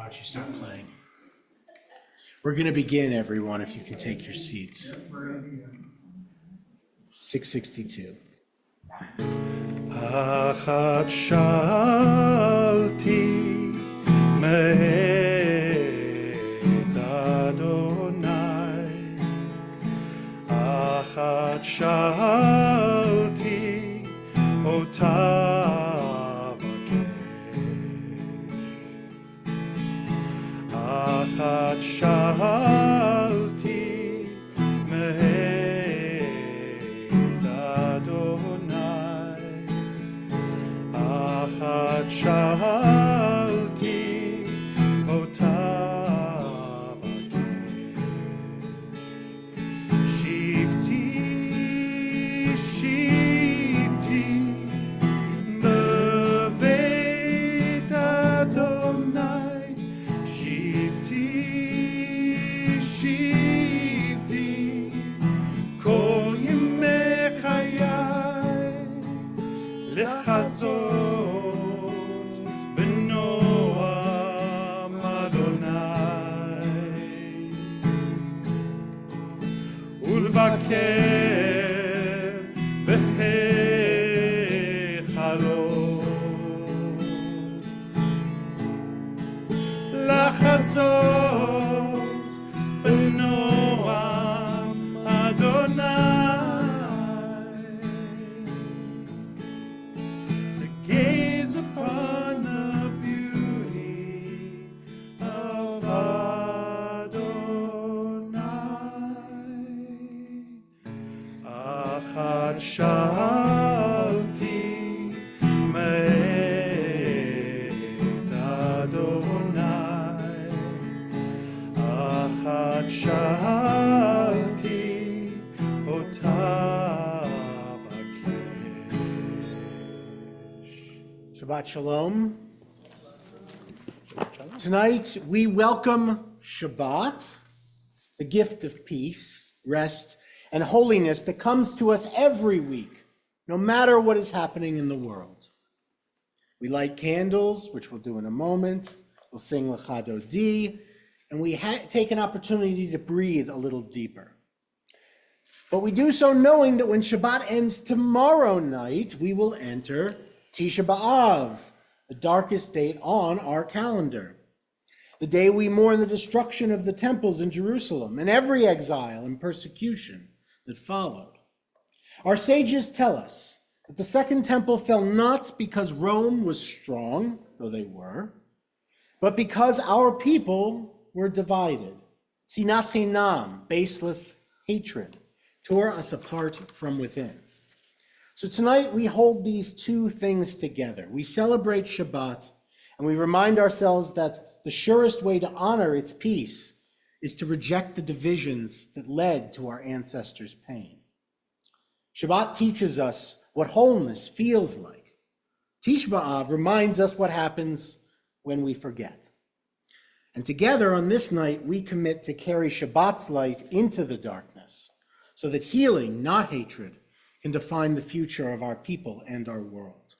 Why don't you start playing? We're going to begin, everyone, if you can take your seats. 662. אחת שאלתי מאת אדוני, אחת שאלתי אותה אבקש, אחת שאלתי מאת אדוני, אחת שאלתי אותה אבקש, שבתי שבתי בבית אדוני, שבתי שבתי כל ימי חיי לחזות בנועם אדוני ולבקר בהיכלו, לחזות בנועם אדוני, to gaze upon the beauty of Adonai. אחת שאלתי מאת אדוני, אחת שאלתי אותה אבקש. Shabbat Shalom. Tonight we welcome Shabbat, the gift of peace, rest, and holiness that comes to us every week, no matter what is happening in the world. We light candles, which we'll do in a moment. We'll sing Lecha Dodi, and we take an opportunity to breathe a little deeper. But we do so knowing that when Shabbat ends tomorrow night, we will enter Tisha B'Av, the darkest date on our calendar, the day we mourn the destruction of the temples in Jerusalem and every exile and persecution that followed. Our sages tell us that the Second Temple fell not because Rome was strong, though they were, but because our people were divided. Sinat chinam, baseless hatred, tore us apart from within. So tonight we hold these two things together. We celebrate Shabbat, and we remind ourselves that the surest way to honor its peace is to reject the divisions that led to our ancestors' pain. Shabbat teaches us what wholeness feels like. Tisha B'Av reminds us what happens when we forget. And together on this night, we commit to carry Shabbat's light into the darkness so that healing, not hatred, can define the future of our people and our world.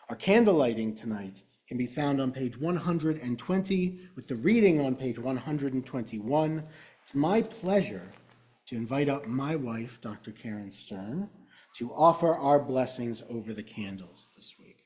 Our candle lighting tonight can be found on page 120 with the reading on page 121. It's my pleasure to invite up my wife, Dr. Karen Stern, to offer our blessings over the candles this week.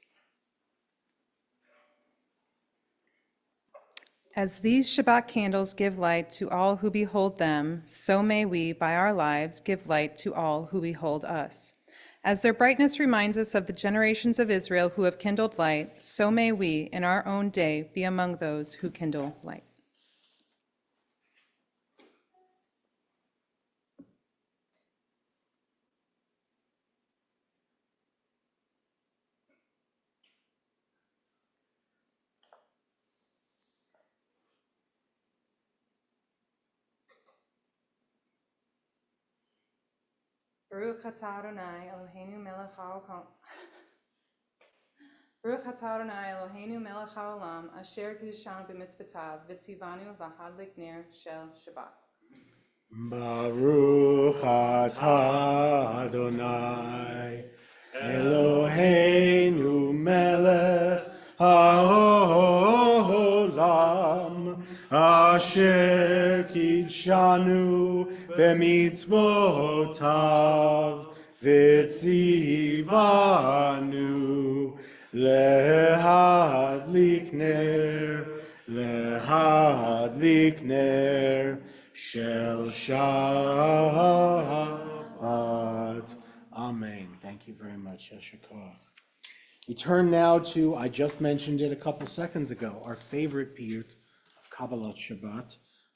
As these Shabbat candles give light to all who behold them, so may we, by our lives, give light to all who behold us. As their brightness reminds us of the generations of Israel who have kindled light, so may we, in our own day, be among those who kindle light. Baruch atah Adonai Eloheinu melech haolam. Baruch atah Adonai Eloheinu melech haolam, asher kiddushanu b'mitzvotav, v'tzivanu v'hadlik ner shel Shabbat. Baruch atah Adonai Eloheinu melech haolam, אשר קידשנו במצוותיו וציוונו להדליק נר של Shabbat. Amen. Thank you very much, Yasher Koach. We turn now to, I just mentioned it a couple seconds ago, our favorite piyut of Kabbalat Shabbat.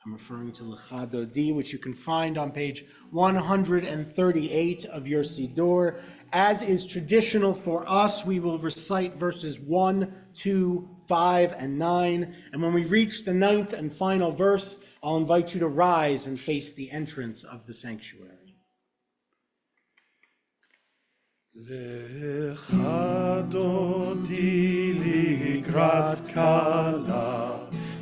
I'm referring to Lecha Dodi, which you can find on page 138 of your Siddur. As is traditional for us, we will recite verses 1, 2, 5, and 9. And when we reach the 9th and final verse, I'll invite you to rise and face the entrance of the sanctuary. Lecha dodi likrat kala,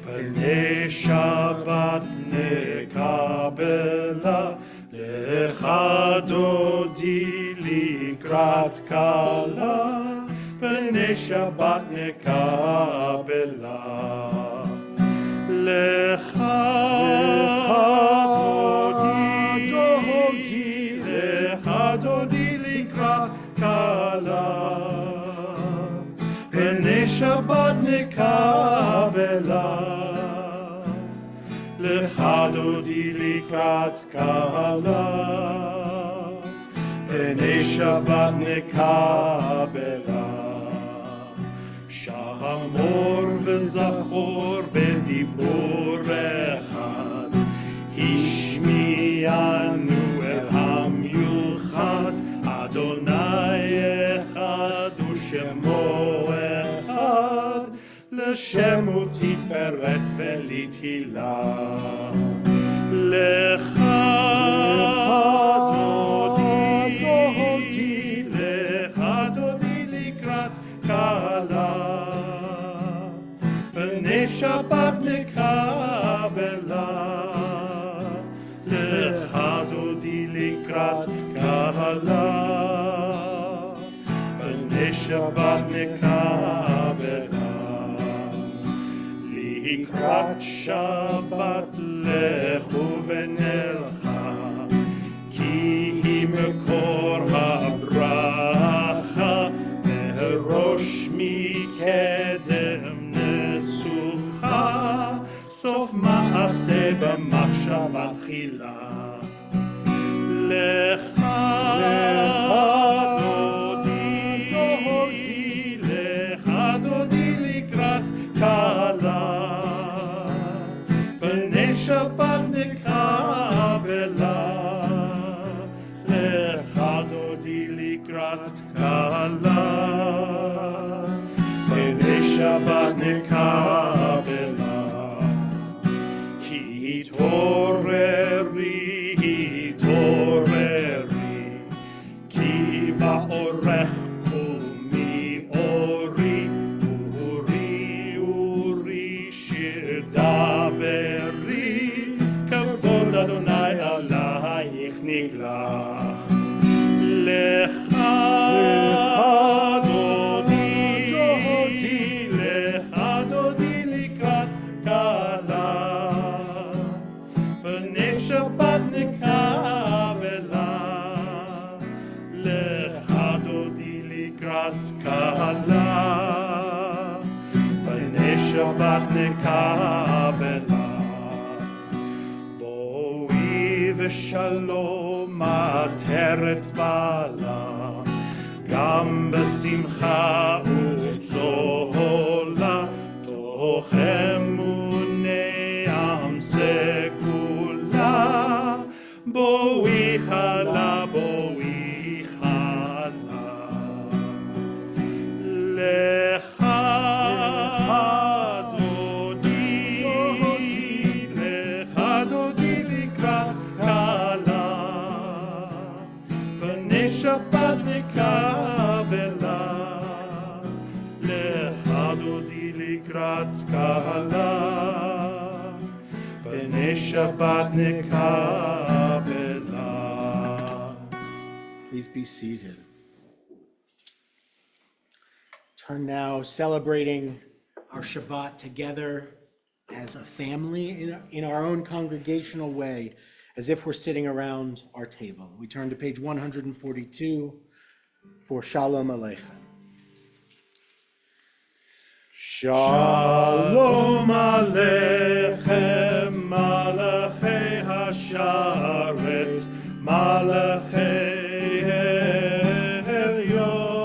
pnei Shabbat nekabela. Lecha dodi likrat kala, pnei Shabbat nekabela. Lecha dodi likrat kala, pnei Shabbat nekabela. Lecha dodi likrat kala, pnei Shabbat nekabela. Shamor וזכור בדיבור אחד, השמיענו אל המיוחד, אדוני אחד ושמו אחד, לשם ותפארת ולתהילה. לך דודי לקראת כלה, פני שבת נקבלה. לך דודי לקראת כלה, פני שבת נקבלה. לקראת שבת לכו ונלכה, כי היא מקור הברכה, מראש מקדם נסוכה, סוף מעשה במחשבה תחילה. לך דודי, לך דודי לקראת כלה, פני שבת נקבלה. לך דודי לקראת כלה, פני שבת נקבלה. התעוררי, התעוררי, כי באורך קומי אורי, אורי, אורי, שיר דברי, כבוד אדוני עלייך נגלה. לך דודי, לך דודי לקראת כלה, פני שבת נקבלה. לך דודי לקראת כלה, פני שבת נקבלה. בואי ושלום עטרת בעלה, גם בשמחה ובצהלה, תוך אמוני עם סגולה. בואי חלה, בואי חלה. לך דודי, לך דודי לקראת כלה, פני שבת נקבלה. לך דודי לקראת כלה, פני שבת נקבלה. Please be seated. Turn now, celebrating our Shabbat together as a family in our own congregational way, as if we're sitting around our table. We turn to page 142 for Shalom Aleichem. Shalom Aleichem, Malachei Hasharet, Malachei Elyon,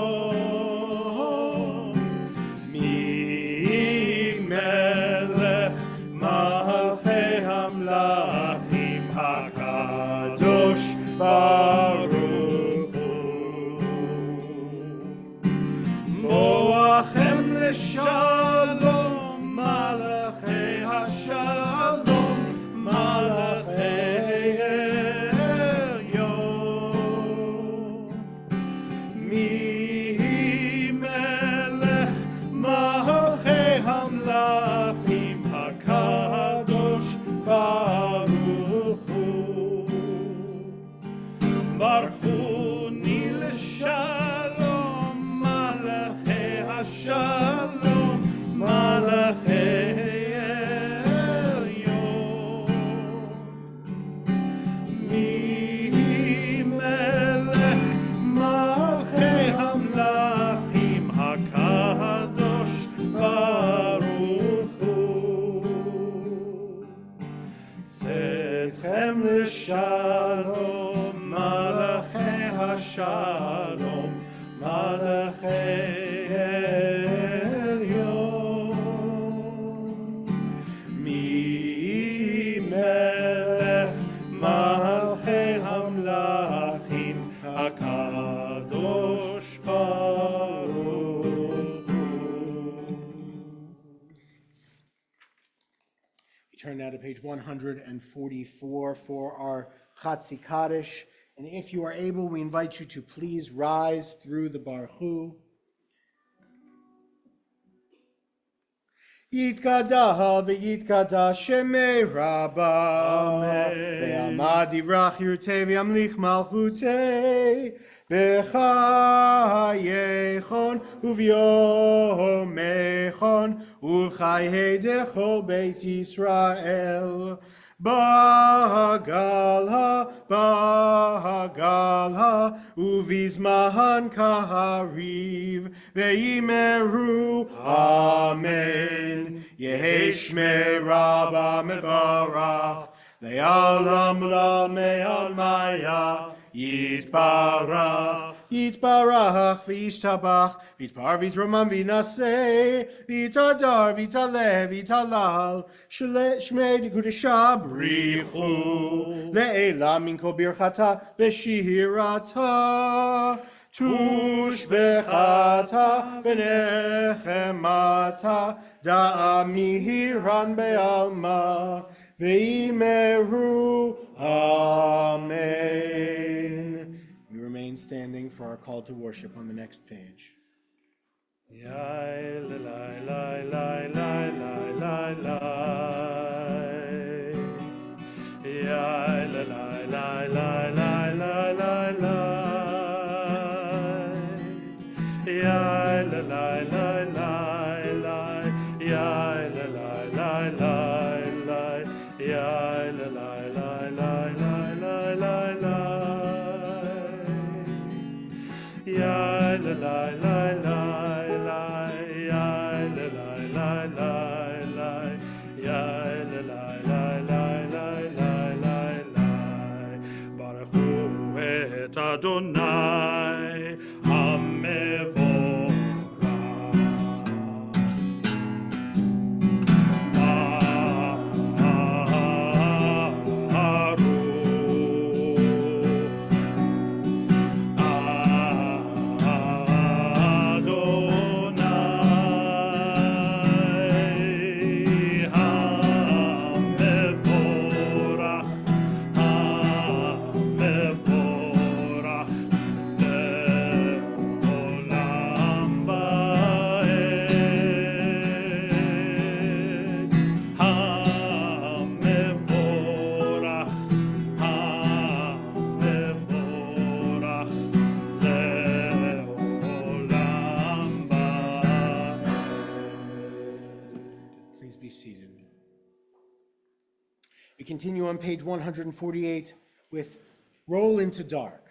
Mi Melech, Malachei Hamlachim, HaKadosh Baruch Hu, Moachem Shalom, Malachei Hashalom, Malachei Elyon, Mi Melech, Malachei Hamlachim, HaKadosh Baruch Hu, Barchuni L'Shalom, Malachei Hashalom, Malachei Elyon, Mi Melech, Malachei Hamlachim, HaKadosh Baruch Hu, Tzedchem L'Shalom, Malachei Hashalom, Malachei HaKadosh Baruch Hu. We turn now to page 144 for our Chatzi Kaddish. And if you are able, we invite you to please rise through the Baruch. Yitkadaha v'yitkada shemei Rabba ve'amad yivrach yirtei v'yamlich malchutei b'chayechon uv'yomechon uv'chayei dechol beit Yisrael Bagalha, uvizmahan kahariv, ve'imeru, Amen. Yehi shmei Rabba mevarach, le'alam lamei almaya, Yitbarach, Yitbarach, v'yishtabach, v'yitbar v'yitramam v'yinaseh, v'yitadar, v'yitaleh, v'yitalal, shmei d'kudesha brichu, le'elam min kol birchata, v'shirata, tushbechata, v'nechemata, da'amihiran be'alma, V'imeru, Amen. We remain standing for our call to worship on the next page. Yai, lai, lai, lai, lai, lai, lai, lai. Yai, lai, lai, lai, lai, lai, lai, lai. Yai, lai, lai, lai, lai, lai. Yai, lai, lai, lai, lai. Yai, la, la, la, la, la, la, la, la. Yai, la, la, la, la, la. Yai, la, la, la, la, la. Yai, la, la, la, la, la, la, la, la. Baruch Hu et Adonai Hamevorach. continue on page 148 with Roll into Dark.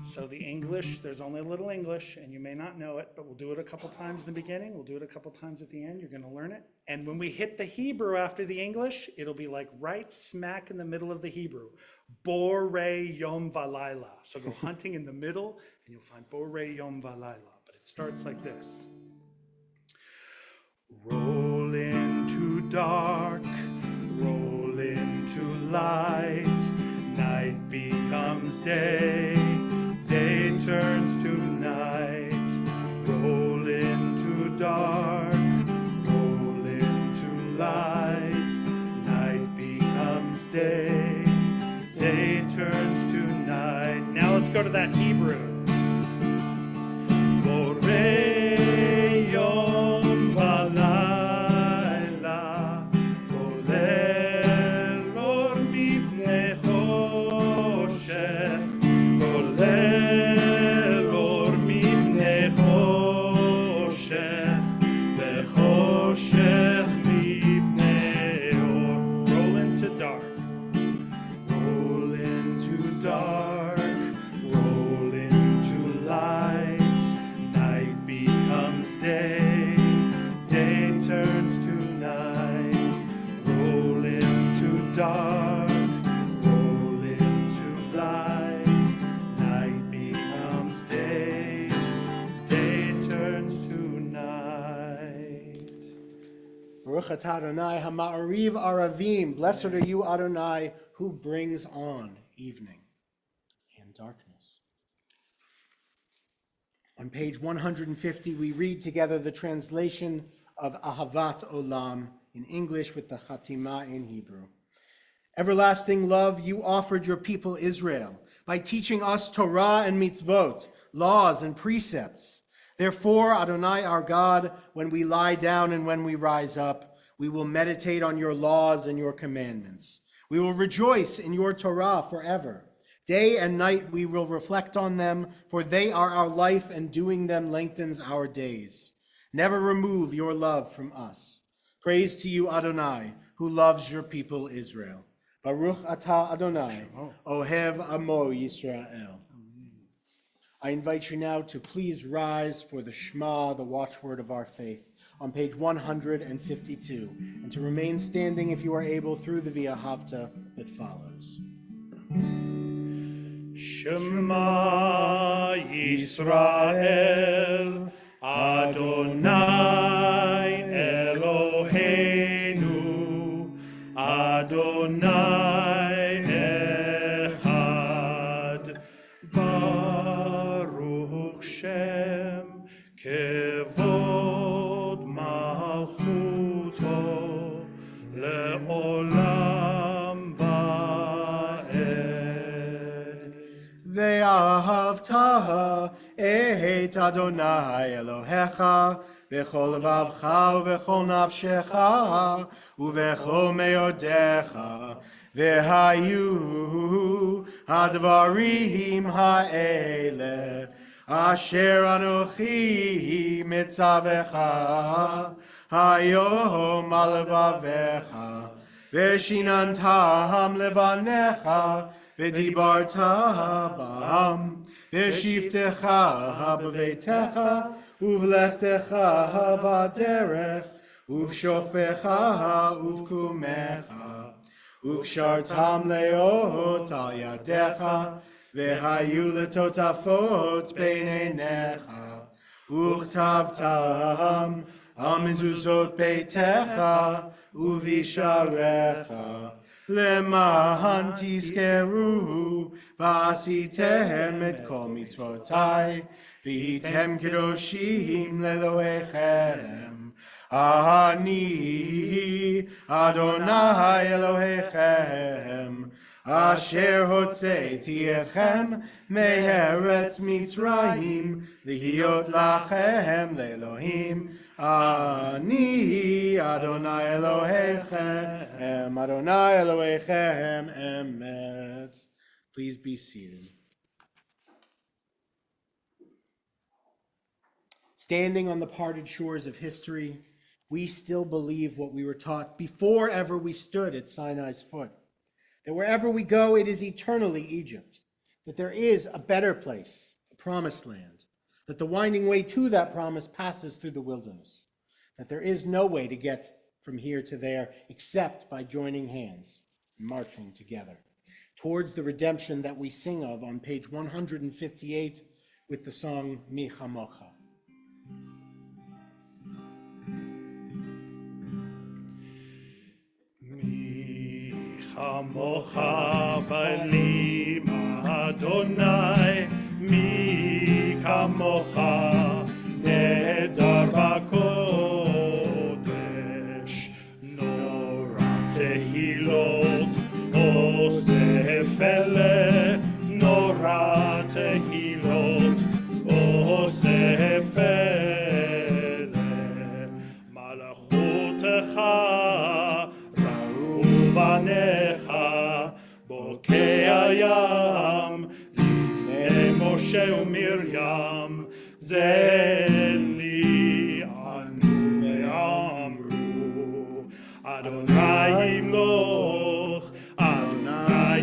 So the English, there's only a little English, and you may not know it, but we'll do it a couple times in the beginning. We'll do it a couple times at the end. You're going to learn it. And when we hit the Hebrew after the English, it'll be like right smack in the middle of the Hebrew. Borei Yom Valayla. So go hunting in the middle, and you'll find Borei Yom Valayla. But it starts like this. Roll into dark, roll into light. Night becomes day, day turns to night. Roll into dark, roll into light. Night becomes day, day turns to night. Now let's go to that Hebrew. Borei Yom Valayla, Kolel Or Mipnei Choshech, Kolel Or Mipnei Choshech, Bechoshech Mipnei Or. Roll into dark, roll into dark, roll into light. Night becomes day, day turns to night. Roll into dark, roll into light. Night becomes day, day turns to night. Baruch atah Adonai Hama'ariv Aravim. Blessed are you, Adonai, who brings on evening and darkness. On page 150, we read together the translation of Ahavat Olam in English with the Chatima in Hebrew. Everlasting love, you offered your people Israel by teaching us Torah and mitzvot, laws and precepts. Therefore, Adonai our God, when we lie down and when we rise up, we will meditate on your laws and your commandments. We will rejoice in your Torah forever. Day and night we will reflect on them, for they are our life, and doing them lengthens our days. Never remove your love from us. Praise to you, Adonai, who loves your people Israel. Baruch atah Adonai, Ohev Amo Yisrael. I invite you now to please rise for the Shema, the watchword of our faith, on page 152, and to remain standing if you are able through the Via Havta that follows. Shema Yisrael, Adonai Eloheinu, Adonai Echad, Baruch Shem Kevod Malchuto Le'olam Va'ed. Ve'ahavta et Adonai Elohecha v'chol levavcha u'v'chol nafshecha u'v'chol meodecha ve'hayu hadvarim ha'ele asher anochi mitzavecha hayom al levavecha ve'shinantam levanecha ve'dibarta ba'am ve'shivtecha b'veitecha uvlechtecha v'derech uv'shokpecha uv'kumecha ukshartam leot al yadecha ve'hayu letotafot beineinecha uchtavtam al mezuzot beitecha uvisharecha למען תזכרו ועשיתם את כל מצוותיי והייתם קדושים לאלוהיכם. אני אדוני אלוהיכם אשר הוצאתי אתכם מארץ מצרים להיות לכם לאלוהים. Ani Adonai Elohechem, Adonai Elohechem, Emet. Please be seated. Standing on the parted shores of history, we still believe what we were taught before ever we stood at Sinai's foot, that wherever we go, it is eternally Egypt, that there is a better place, a promised land, that the winding way to that promise passes through the wilderness, that there is no way to get from here to there except by joining hands and marching together towards the redemption that we sing of on page 158 with the song Mi Chamocha. Mi chamocha b'lim Adonai, mi kamocha nedar b'kodesh, nora tehilot osef ele, nora tehilot osef ele, malachutecha banecha bokei hayam lifnei Moshe uMiriam zeli anu ve'amru Adonai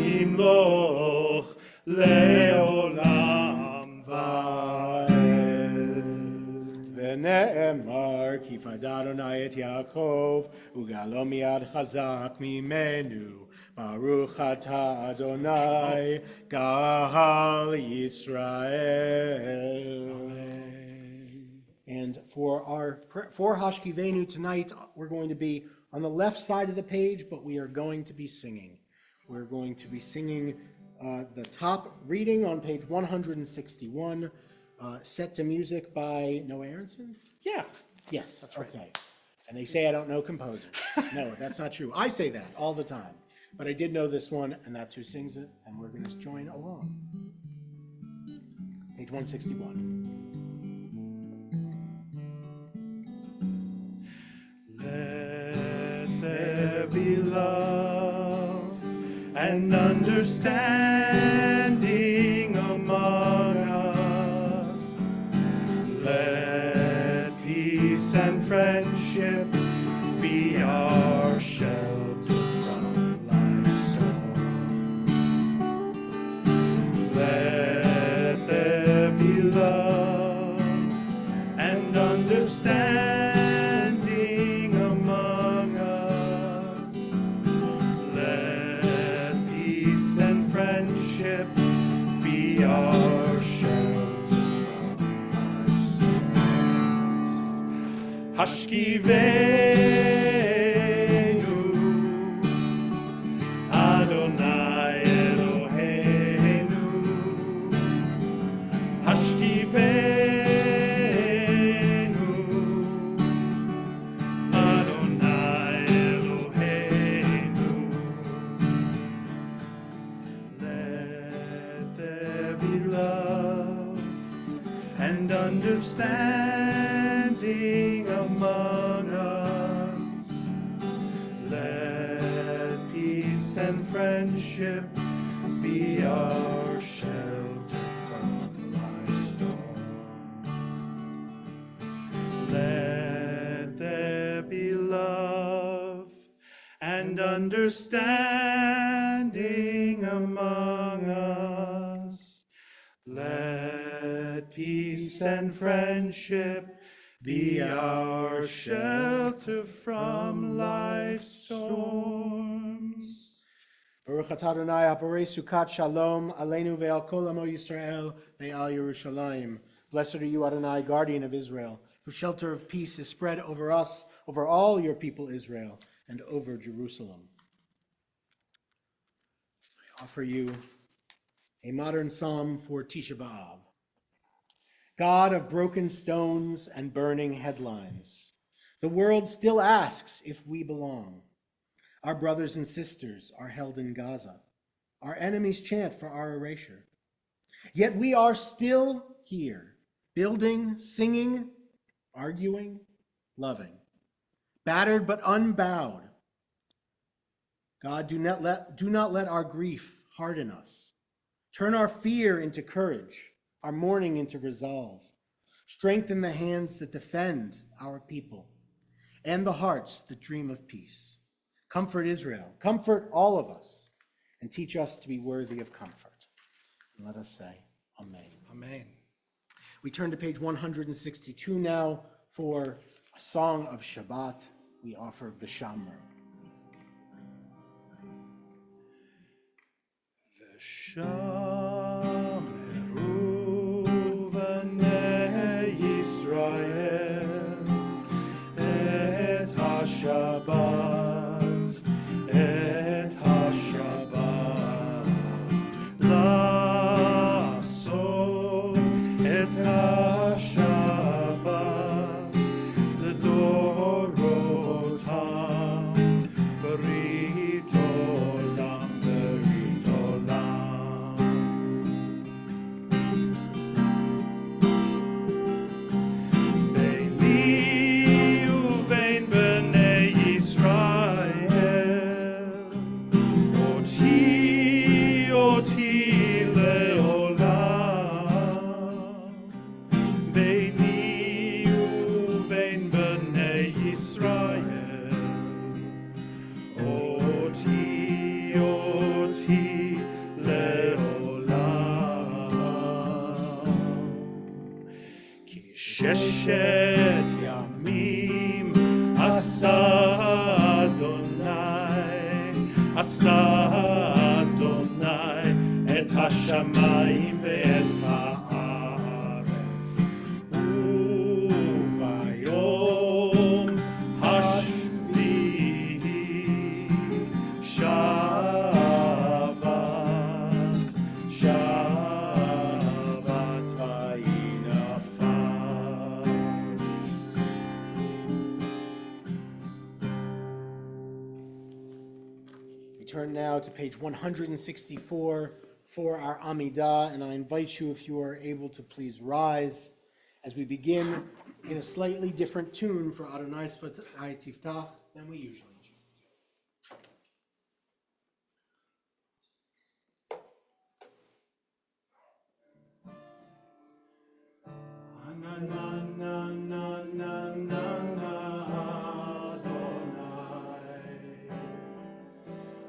yimloch leolam va'ed. ונאמר כי פדה אדוני את יעקב וגאלו מיד חזק ממנו ברוך אתה אדוני גאל Yisrael. And for Hashkivenu tonight, we're going to be on the left side of the page, but we are going to be singing. We're going to be singing the top reading on page 161, set to music by Noah Aronson? Yeah. Yes, That's right. okay. And they say I don't know composers. No, that's not true. I say that all the time. But I did know this one, and that's who sings it, and we're going to join along. Page 161. Let there be love and understanding among us. Let peace and friendship be our shelter from life's storms. Let there be love and understanding among us. Let peace and friendship be our shelter from life's storms. Hashkivenu Adonai Eloheinu. Hashkivenu Adonai Eloheinu. Let there be love and understanding among us. Let peace and friendship be our shelter from life's storms. Let there be love and understanding among us. Let peace and friendship be our shelter from life's storms. Baruch atah Adonai haporei sukat shalom aleinu ve'al kol amo Yisrael ve'al Yerushalayim. Blessed are you, Adonai, guardian of Israel, whose shelter of peace is spread over us, over all your people Israel, and over Jerusalem. I offer you a modern psalm for Tisha B'Av. God of broken stones and burning headlines, the world still asks if we belong. Our brothers and sisters are held in Gaza. Our enemies chant for our erasure. Yet we are still here, building, singing, arguing, loving, battered but unbowed. God, do not let our grief harden us. Turn our fear into courage, our mourning into resolve. Strengthen the hands that defend our people. and the hearts that dream of peace. Comfort Israel, comfort all of us, and teach us to be worthy of comfort. And let us say, Amen. Amen. We turn to page 162 now for a song of Shabbat. We offer Vishamar. V'shameru v'nei Yisrael et HaShabbat, et HaShabbat, la'asot et HaShabbat l'dorotam, b'rit olam, b'rit olam. Beini uvein b'nei Yisrael, oti le'olam. Beini uvein b'nei Yisrael, oti le'olam. Ki sheshet yamim asa Adonai et hashamayim ve'et haaretz, uvayom hashvi'i Shabbat vayinafash. We turn now to page 164 for our Amidah, and I invite you, if you are able to please rise as we begin in a slightly different tune for Adonai Svatai Tiftach than we usually do. Na na na na na na na Adonai.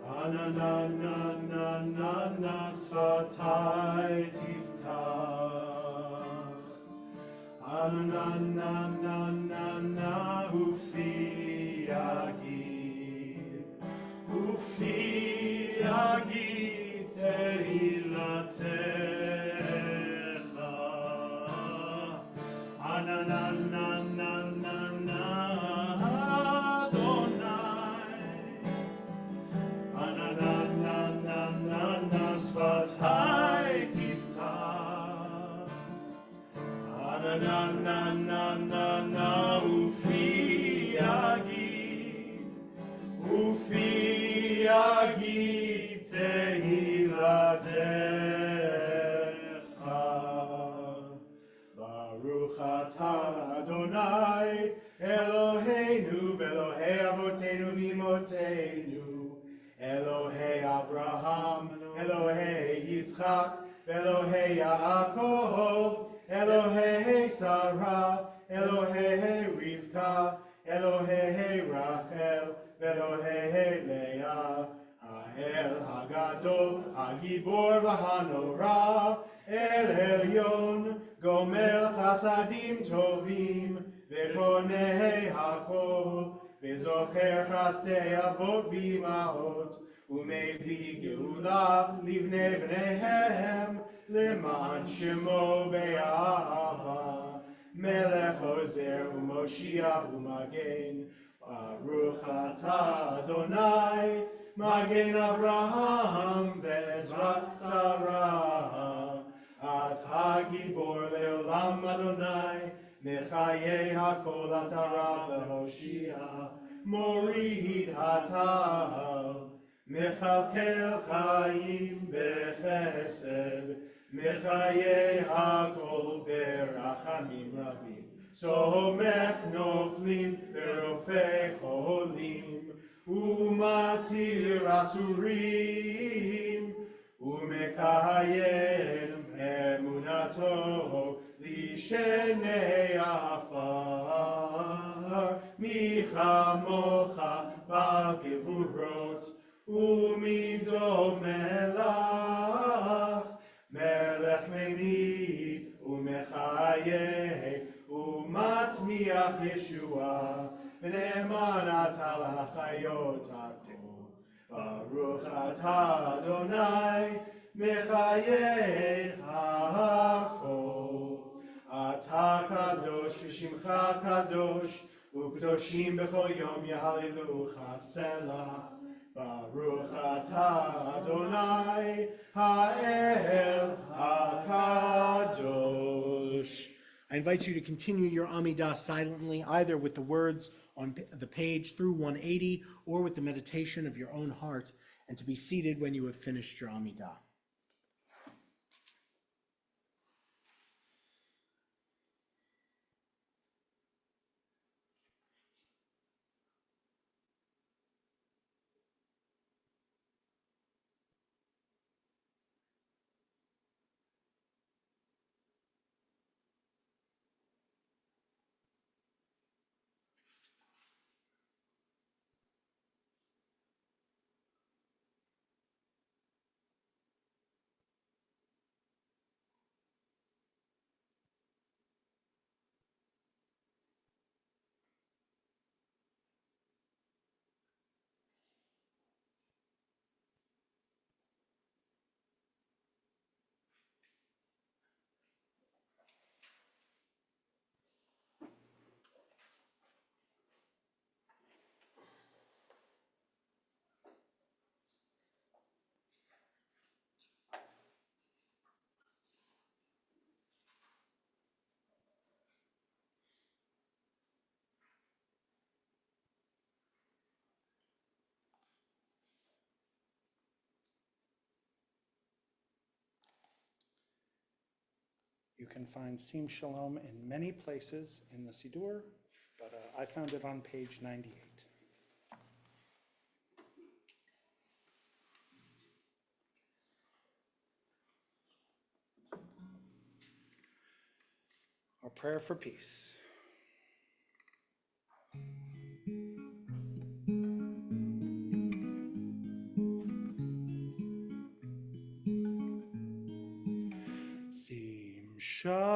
Na na na na na na Svatai Tiftach. Na na na na na Ufi Agid Tehilatecha. Na na na na na na Adonai. Na na na na na na Svatai Tiftach. Na na na na na na Ufi Agid Tehilatecha. Baruch atah Adonai Eloheinu v'Elohei Avotenu v'Imotenu, Elohei Avraham, Elohei Yitzchak, Elohei Yaakov, Elohei Sarah, Elohei Rivka, Elohei Rachel, Elohei Leah, Ha'el Hagadol, Hagibor v'Hanora, El Elyon, Gomel Chasadim Tovim, Ve'konei Hakol, Ve'zocher Chastei Avot B'imahot, U'mevi Geula Livnei V'neihem, Leman Shemo Be'ahava, Melech Ozer U'Moshiach U'Magen, Baruch atah Adonai, Magen Avraham Ve'ezrat Sarah, Atah Gibor Le'olam Adonai, Mechayei HaKol Atarav Le'Hoshia, Morid Hatal, Mechalkel Chaim Bechesed, Mechayei HaKol Berachamim Rabim, Somech Noflim Berofei Cholim, Umatir Asurim, Umekayem Emunato Lishenei Afar, Micha כמוך בגבורות ומידו מלך, מלך ממית ומחיה ומצמיח ישועה, ונאמן אתה לחיות עתו. ברוך אתה אדוני מחיי הכל. אתה קדוש ושמך קדוש, וקדושים בכל יום יהללוך סלה. ברוך אתה אדוני האל הקדוש. I invite you to continue your Amidah silently, either with the words on the page through 180 or with the meditation of your own heart, and to be seated when you have finished your Amidah. You can find Sim Shalom in many places in the Siddur, but I found it on page 98. Our prayer for peace. Sim Shalom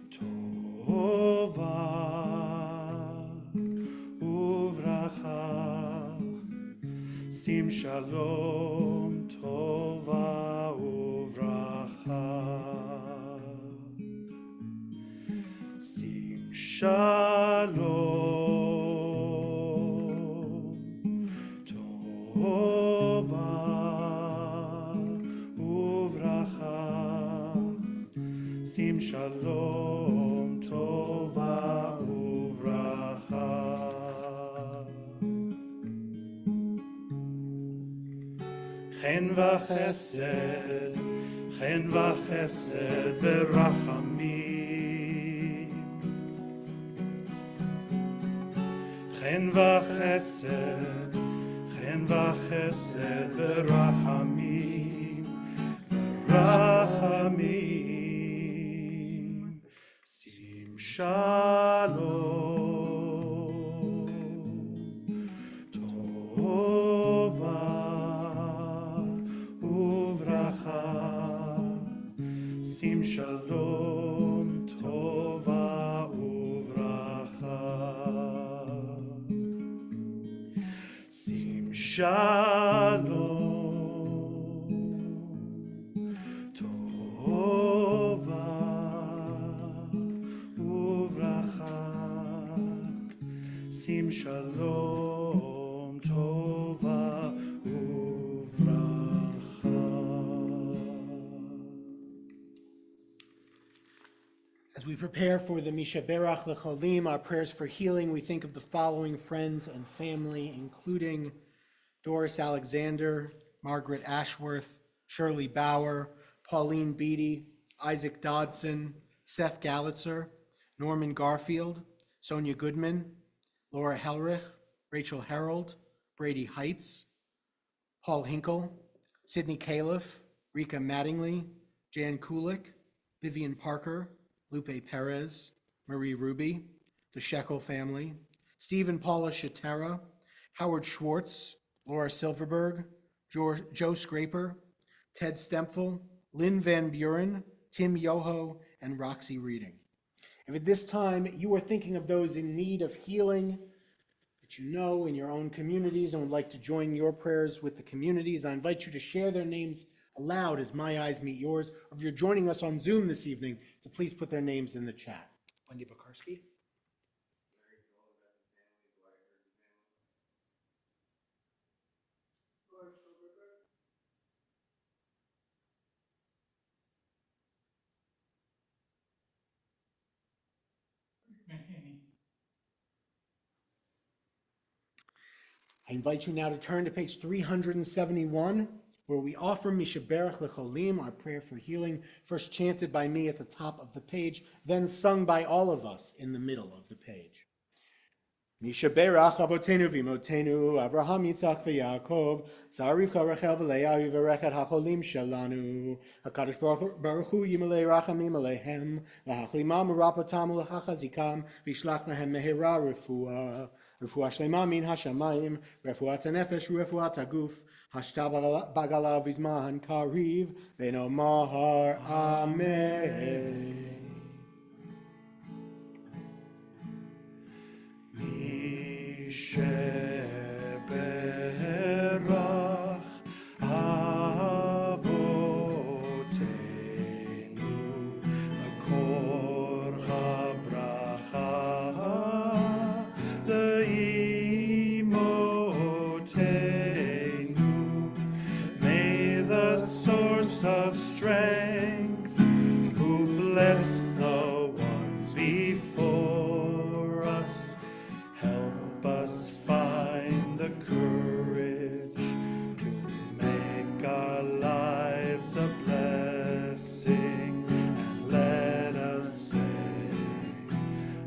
Tova Uvracha. Sim Shalom Tova Uvracha. Sim Shalom Tova Uvracha. Sim Shalom Tova Uvracha. Chen v'chesed, chen v'chesed v'rachamim. Chen v'chesed, chen v'chesed v'rachamim, v'rachamim. Sim shalom, tova uvracha. Sim shalom, tova uvracha. Sim shalom, tova uvracha. Sim shalom, tova uvracha. As we prepare for the Misha Berach Lecholim, our prayers for healing, we think of the following friends and family, including Doris Alexander, Margaret Ashworth, Shirley Bauer, Pauline Beatty, Isaac Dodson, Seth Gallitzer, Norman Garfield, Sonia Goodman, Laura Helrich, Rachel Herold, Brady Heights, Paul Hinkle, Sidney Califf, Rika Mattingly, Jan Kulik, Vivian Parker, Lupe Perez, Marie Ruby, the Shekel family, Steve and Paula Shatera, Howard Schwartz, Laura Silverberg, Joe Scraper, Ted Stempfel, Lynn Van Buren, Tim Yoho, and Roxy Reading. If at this time you are thinking of those in need of healing that you know in your own communities and would like to join your prayers with the communities, I invite you to share their names aloud as my eyes meet yours. Or if you're joining us on Zoom this evening, to please put their names in the chat. Wendy Bakarski. I invite you now to turn to page 371, where we offer Mishaberach Lecholim, our prayer for healing, first chanted by me at the top of the page, then sung by all of us in the middle of the page. Mishaberach avotenu vimotenu, Avraham, Yitzhak, v'Yaakov, Sarivka, Rachel, v'Leah, v'Rechet hacholim shalanu, HaKadosh Baruch Hu yimalei rachamim aleihem, lahachlimam urapotam ulachachazikam, v'shlach lahem mehera refuah, refuah shlema min hashamayim, refuat hanefesh, refuat haguf, hashta bagala v'zman kariv, v'nomar amen. Sheberach avotenu makor habracha leimotenu. May the source of strength who bless the ones before us help us find the courage to make our lives a blessing, and let us say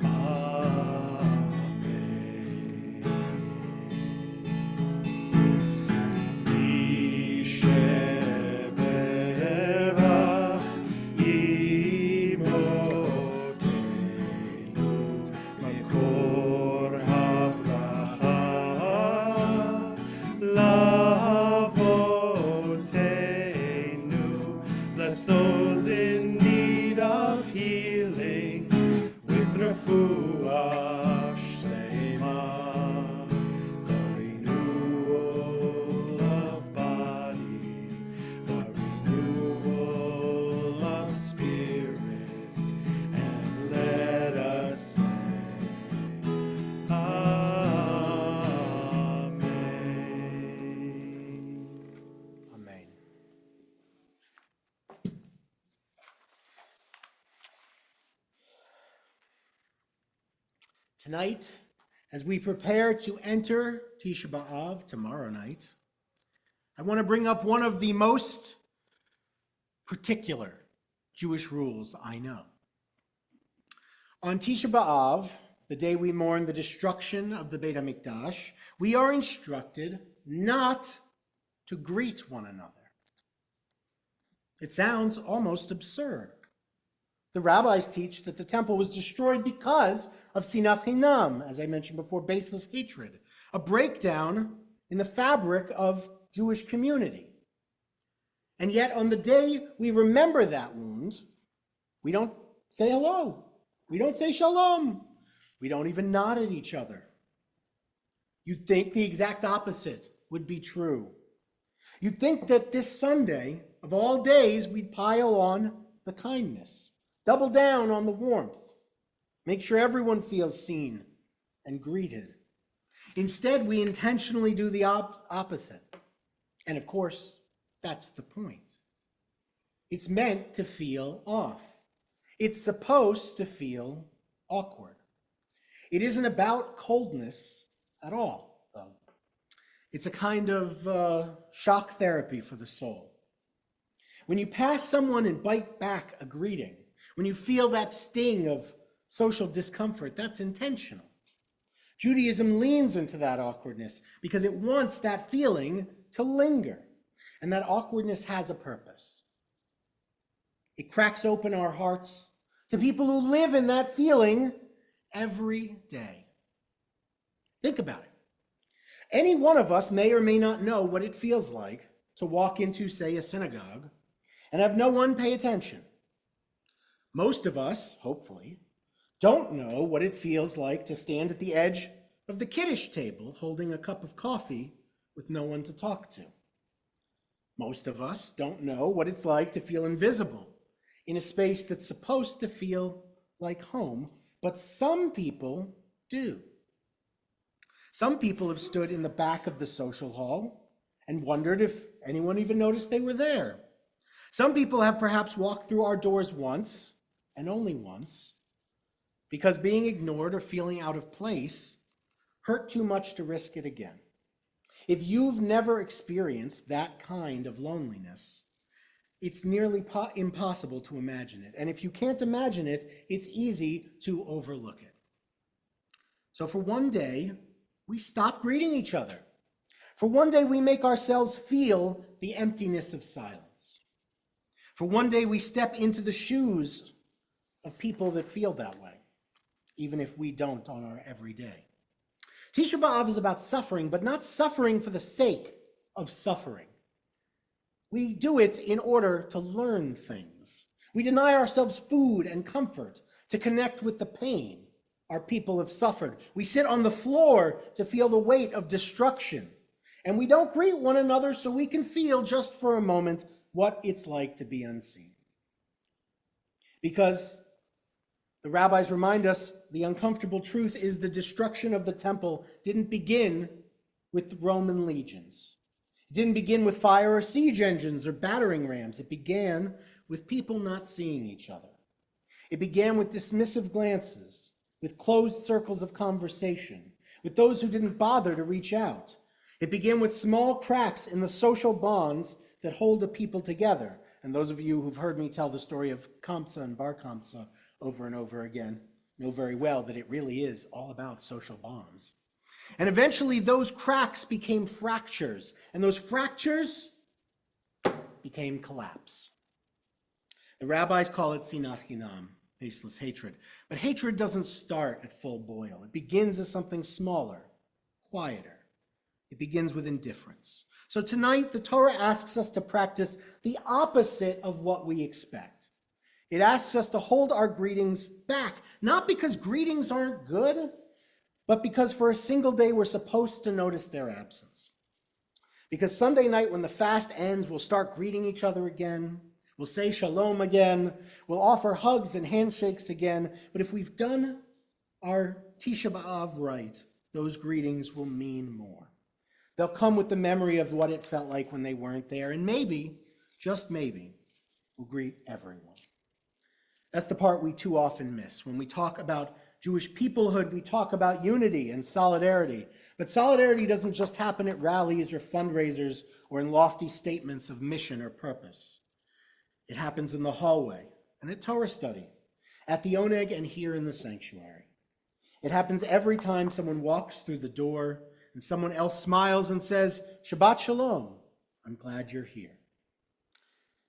Amen. Misheberach imotenu makor lavotenu. Bless those in need of healing with refuah shlema, the renewal of body, the renewal of spirit, and let us say Amen. Amen. Tonight, as we prepare to enter Tisha B'Av tomorrow night, I want to bring up one of the most particular Jewish rules I know. On Tisha B'Av, the day we mourn the destruction of the Beit HaMikdash, we are instructed not to greet one another. It sounds almost absurd. The rabbis teach that the temple was destroyed because of sinat chinam, as I mentioned before, baseless hatred, a breakdown in the fabric of Jewish community. And yet on the day we remember that wound, we don't say hello. We don't say shalom. We don't even nod at each other. You'd think the exact opposite would be true. You'd think that this Sunday, of all days, we'd pile on the kindness, double down on the warmth, make sure everyone feels seen and greeted. Instead, we intentionally do the opposite. And of course, that's the point. It's meant to feel off. It's supposed to feel awkward. It isn't about coldness at all, though. It's a kind of shock therapy for the soul. When you pass someone and bite back a greeting, when you feel that sting of social discomfort, that's intentional. Judaism leans into that awkwardness because it wants that feeling to linger. And that awkwardness has a purpose. It cracks open our hearts to people who live in that feeling every day. Think about it. Any one of us may or may not know what it feels like to walk into, say, a synagogue and have no one pay attention. Most of us, hopefully, don't know what it feels like to stand at the edge of the Kiddush table holding a cup of coffee with no one to talk to. Most of us don't know what it's like to feel invisible in a space that's supposed to feel like home, but some people do. Some people have stood in the back of the social hall and wondered if anyone even noticed they were there. Some people have perhaps walked through our doors once, and only once, because being ignored or feeling out of place hurt too much to risk it again. If you've never experienced that kind of loneliness, it's nearly impossible to imagine it. And if you can't imagine it, it's easy to overlook it. So for one day, we stop greeting each other. For one day, we make ourselves feel the emptiness of silence. For one day, we step into the shoes of people that feel that way, even if we don't on our everyday. Tisha B'Av is about suffering, but not suffering for the sake of suffering. We do it in order to learn things. We deny ourselves food and comfort to connect with the pain our people have suffered. We sit on the floor to feel the weight of destruction. And we don't greet one another so we can feel just for a moment what it's like to be unseen. Because the rabbis remind us the uncomfortable truth is the destruction of the temple didn't begin with the Roman legions. It didn't begin with fire or siege engines or battering rams. It began with people not seeing each other. It began with dismissive glances, with closed circles of conversation, with those who didn't bother to reach out. It began with small cracks in the social bonds that hold a people together. And those of you who've heard me tell the story of Kamsa and Bar Kamsa over and over again know very well that it really is all about social bonds. And eventually those cracks became fractures, and those fractures became collapse. The rabbis call it sinat chinam, baseless hatred. But hatred doesn't start at full boil. It begins as something smaller, quieter. It begins with indifference. So tonight, the Torah asks us to practice the opposite of what we expect. It asks us to hold our greetings back, not because greetings aren't good, but because for a single day we're supposed to notice their absence. Because Sunday night when the fast ends, we'll start greeting each other again. We'll say shalom again. We'll offer hugs and handshakes again. But if we've done our Tisha B'Av right, those greetings will mean more. They'll come with the memory of what it felt like when they weren't there. And maybe, just maybe, we'll greet everyone. That's the part we too often miss. When we talk about Jewish peoplehood, we talk about unity and solidarity. But solidarity doesn't just happen at rallies or fundraisers or in lofty statements of mission or purpose. It happens in the hallway and at Torah study, at the oneg and here in the sanctuary. It happens every time someone walks through the door and someone else smiles and says, Shabbat Shalom, I'm glad you're here.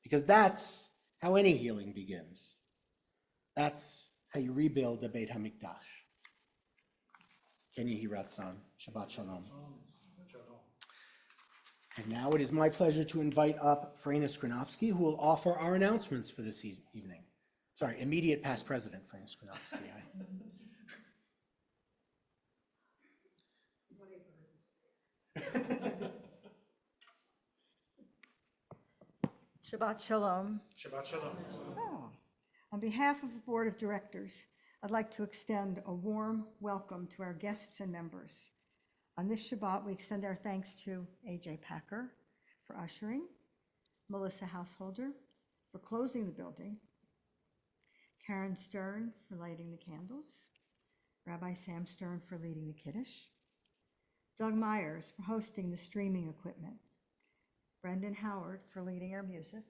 Because that's how any healing begins. That's how you rebuild the Beit HaMikdash. Ken Yehi Ratzon, Shabbat Shalom. And now it is my pleasure to invite up Frena Skrinovsky, who will offer our announcements for this evening. Sorry, immediate past president, Frena Skrinovsky. Shabbat Shalom. Shabbat Shalom. Oh. On behalf of the Board of Directors, I'd like to extend a warm welcome to our guests and members. On this Shabbat, we extend our thanks to A.J. Packer for ushering, Melissa Householder for closing the building, Karen Stern for lighting the candles, Rabbi Sam Stern for leading the Kiddush, Doug Myers for hosting the streaming equipment, Brendan Howard for leading our music,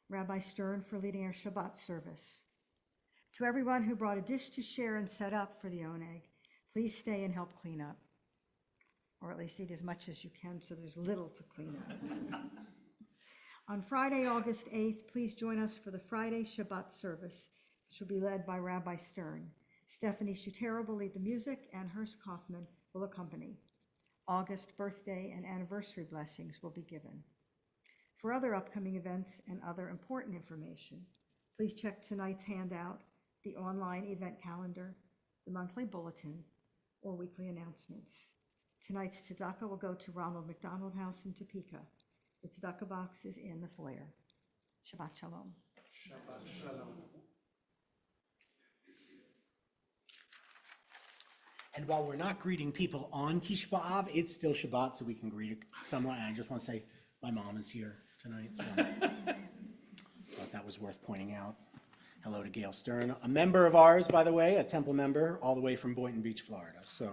Rabbi Stern for leading our Shabbat service. To everyone who brought a dish to share and set up for the oneg, please stay and help clean up, or at least eat as much as you can so there's little to clean up. On Friday, August 8th, please join us for the Friday Shabbat service, which will be led by Rabbi Stern. Stephanie Shutera will lead the music, and Hurst Kaufman will accompany. August birthday and anniversary blessings will be given. For other upcoming events and other important information, please check tonight's handout, the online event calendar, the monthly bulletin, or weekly announcements. Tonight's tzedakah will go to Ronald McDonald House in Topeka. The tzedakah box is in the foyer. Shabbat shalom. Shabbat shalom. And while we're not greeting people on Tisha B'Av, it's still Shabbat, so we can greet someone. And I just want to say my mom is here tonight, so thought that was worth pointing out. Hello to Gail Stern, a member of ours, by the way, a temple member, all the way from Boynton Beach, Florida. So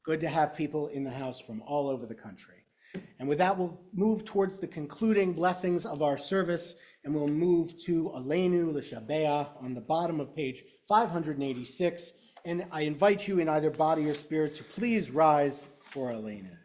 good to have people in the house from all over the country. And with that, we'll move towards the concluding blessings of our service, and we'll move to Aleinu L'Shabeach on the bottom of page 586. And I invite you in either body or spirit to please rise for Aleinu.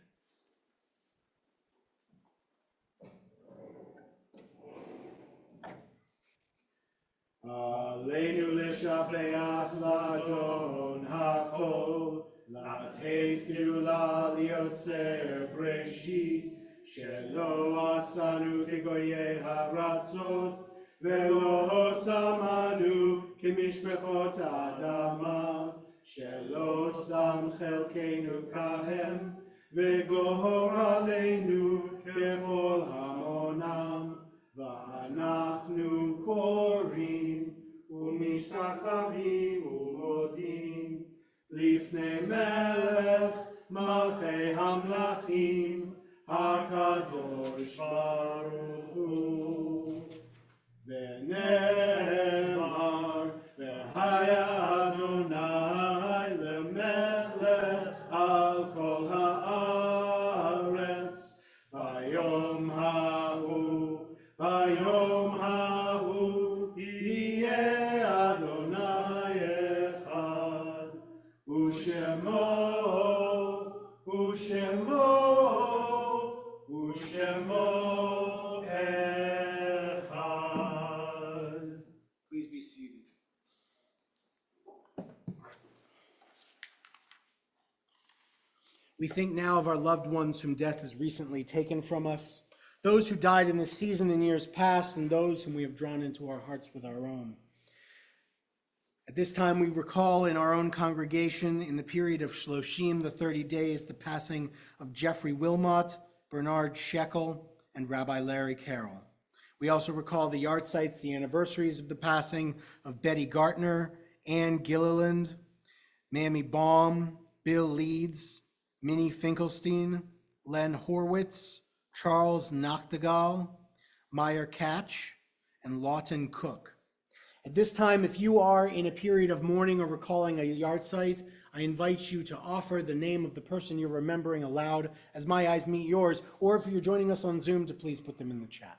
Aleinu L'Shabeach L'Adon HaKol, L'Teis Geula Liotzer Breshit, Shelo Asanu Kegoyei HaRatzot, Velo Samanu Kemishpechot Adama, Shelo Sam Chelkeinu Kahem, Vegohor Aleinu Kechol Hamonam, Va'anachnu Korim, Umishtachavim Umodim, Lifnei Melech Malchei Hamlachim, HaKadosh Baruch Hu. V'ne'emar v'haya Adonai lemelech al kol haaretz bayom hahu yeh Adonai echad u'shemo echad. Please be seated. We think now of our loved ones whom death has recently taken from us, those who died in this season in years past, and those whom we have drawn into our hearts with our own. At this time, we recall in our own congregation, in the period of Shloshim, the 30 days, the passing of Jeffrey Wilmot, Bernard Shekel, and Rabbi Larry Carroll. We also recall the yard sites, the anniversaries of the passing of Betty Gartner, Ann Gilliland, Mamie Baum, Bill Leeds, Minnie Finkelstein, Len Horwitz, Charles Nachtigal, Meyer Catch, and Lawton Cook. At this time, if you are in a period of mourning or recalling a yard site, I invite you to offer the name of the person you're remembering aloud as my eyes meet yours, or if you're joining us on Zoom, to please put them in the chat.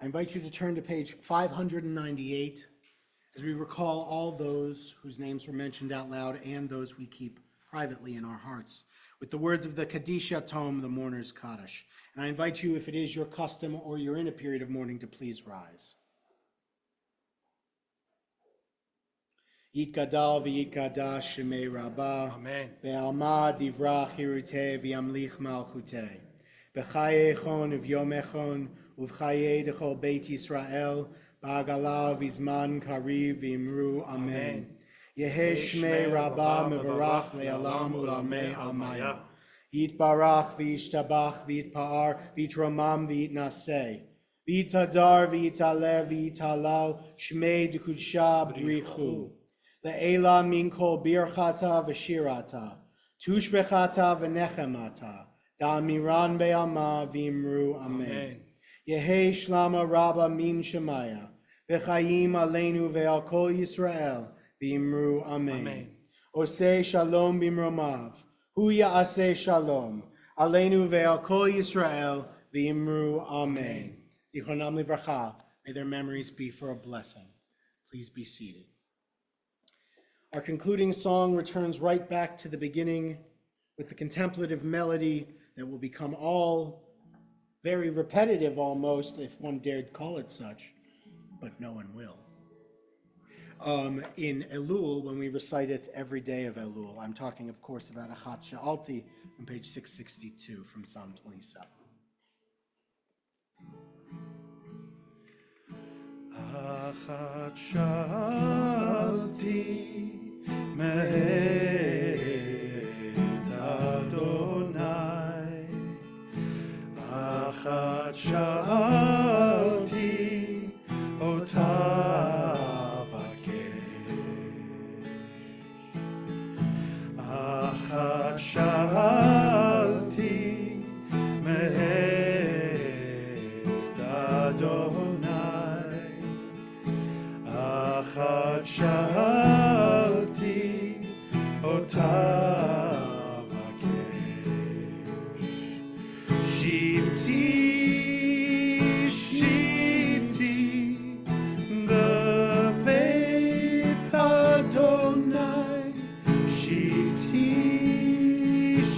I invite you to turn to page 598 as we recall all those whose names were mentioned out loud and those we keep privately in our hearts with the words of the Kadisha tome, the Mourner's Kaddish. And I invite you, if it is your custom or you're in a period of mourning, to please rise. Yitgadal v'yitgadash shemei Rabbah. Amen. Be'alma divrach hiruteh v'yamlich malchuteh. B'chaye echon v'yom echon uv'chaye dechol Beit Yisrael. Ba'agala v'zman kariv v'imru amen. Yehei shmei Rabbah mevarach le'alam u'lamei almaya. Yitbarach v'yishtabach v'yitpa'ar v'yitromam v'yitnaseh. V'yitadar v'yitalev v'yitalal shmei d'kudsha b'richu. Le'ela min kol birchata v'shirata. Tushbechata v'nechemata. Da'amiran be'alma v'imru amen. Yehei shlama rabba min shemaya. V'chayim aleinu ve'al kol Yisrael. V'imru amen. Oseh shalom b'imromav. Hu ya'aseh shalom. Aleinu ve'al kol Yisrael. V'imru amen. Zichronam livracha. May their memories be for a blessing. Please be seated. Our concluding song returns right back to the beginning with the contemplative melody that will become all very repetitive almost, if one dared call it such, but no one will. In Elul, when we recite it every day of Elul, I'm talking, of course, about Achat Sha'alti on page 662 from Psalm 27. Achat sha'alti me'et Adonai, Achat sha'alti ota vakesh, Achat sha'alti me'et Adonai, Achat sha'alti ota vakesh, Shivti, Shivti, b'veit Adonai, Shivti,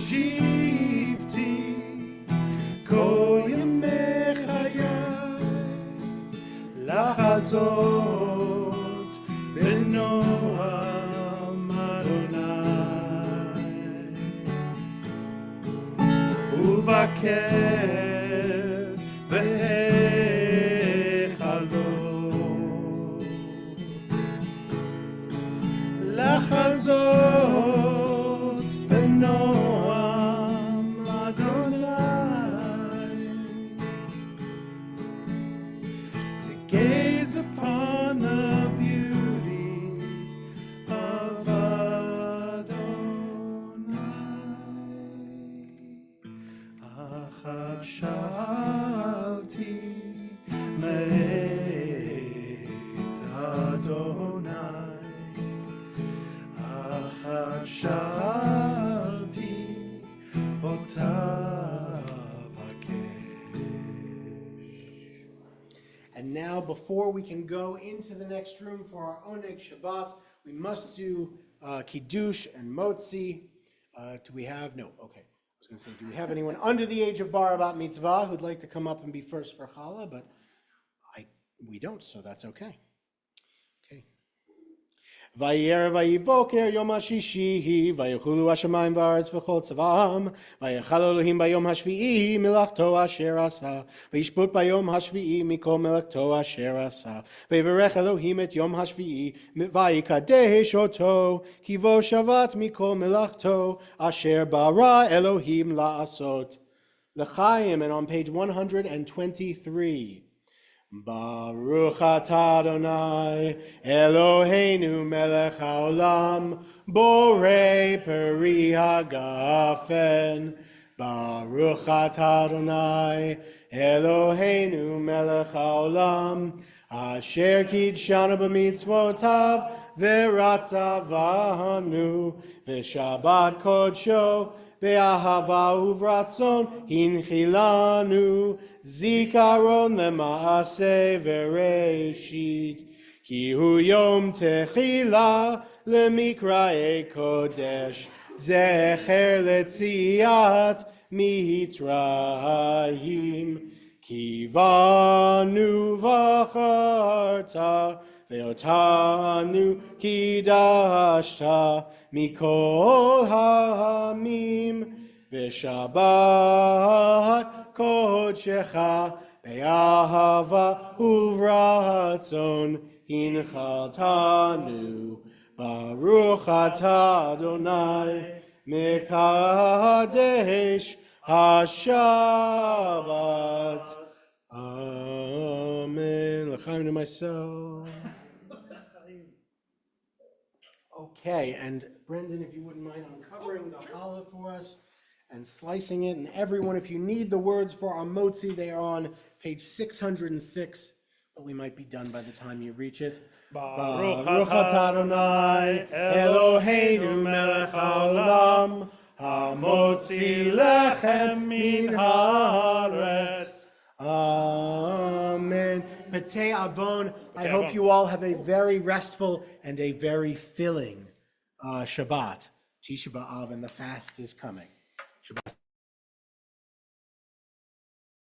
Shivti, kol yemei chayai, לחזות בנועם אדוני ובקר בהיכלו, לחזות בנועם אדוני, gaze upon the beauty of Adonai. Achat sha'alti me'et Adonai, Achat sha'alti ota. And now, before we can go into the next room for our Oneg Shabbat, we must do Kiddush and Motzi. Do we have? No, okay. I was going to say, do we have anyone under the age of Bar Bat Mitzvah who'd like to come up and be first for Challah? But we don't, so that's okay. Okay. Vayer vayivoker yom hashishi, vayechulu hashamayim v'aretz v'chol tzavam, vayechal Elohim bayom hashvi'i milachto asher asa, vayishpot bayom hashvi'i mikol melachto asher asa, vayvarech Elohim et yom hashvi'i, vayikadesh oto, kivo shavat mikol melachto asher bara Elohim la'asot. L'chaim, and on page 123. Baruch atah Adonai Eloheinu melech haolam borei peri hagafen. Baruch atah Adonai Eloheinu melech haolam asher kidshanu b'mitzvotav v'ratzavanu v'shabbat kodsho Be'ahava uvratzon hinchilanu zikaron lemaaseh v'reishit ki hu yom techila lemikrae kodesh zecher letziat mitzrayim ki vanu v'charta ve'otanu kidashta mikol ha'amim v'shabbat kodshecha be'ahava uvratzon hinchaltanu Baruch atah Adonai mekadesh haShabbat. Amen. L'chaim to myself. Okay, and Brendan, if you wouldn't mind uncovering the challah for us and slicing it, and everyone, if you need the words for our motzi, they are on page 606, but we might be done by the time you reach it. Baruch atah Adonai Eloheinu melech haolam hamotzi lechem min haaretz. Amen. P'tei Avon. I P'tei hope Avon. you all have a very restful and a very filling Shabbat. Tisha B'Av, and the fast is coming. Shabbat.